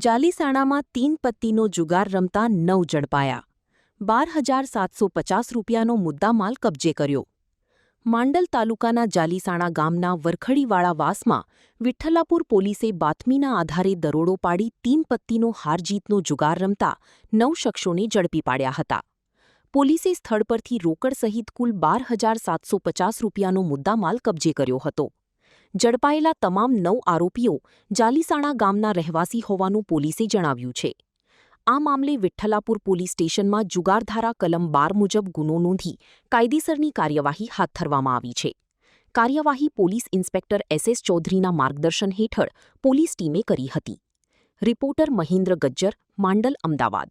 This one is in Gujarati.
જાલીસાણામાં 3 પત્તીનો જુગાર રમતા 9 ઝડપાયા. 12,750 રૂપિયાનો મુદ્દામાલ કબજે કર્યો. માંડલ તાલુકાના જાલીસાણા ગામના વરખડીવાળા વાસમાં વિઠ્ઠલાપુર પોલીસે બાતમીના આધારે દરોડો પાડી 3 પત્તીનો હારજીતનો જુગાર રમતા 9 શખ્સોને ઝડપી પાડ્યા હતા. પોલીસે સ્થળ પરથી રોકડ સહિત કુલ 12,750 રૂપિયાનો મુદ્દામાલ કબજે કર્યો હતો. ઝડપાયેલા તમામ 9 આરોપીઓ જાલીસાણા ગામના રહેવાસી હોવાનું પોલીસે જણાવ્યું છે. આ મામલે વિઠ્ઠલાપુર પોલીસ સ્ટેશનમાં જુગારધારા કલમ 12 મુજબ ગુનો નોંધી કાયદેસરની કાર્યવાહી હાથ ધરવામાં આવી છે. કાર્યવાહી પોલીસ ઇન્સ્પેક્ટર એસ. ચૌધરીના માર્ગદર્શન હેઠળ પોલીસ ટીમે કરી હતી. રિપોર્ટર મહેન્દ્ર ગજ્જર, માંડલ, અમદાવાદ.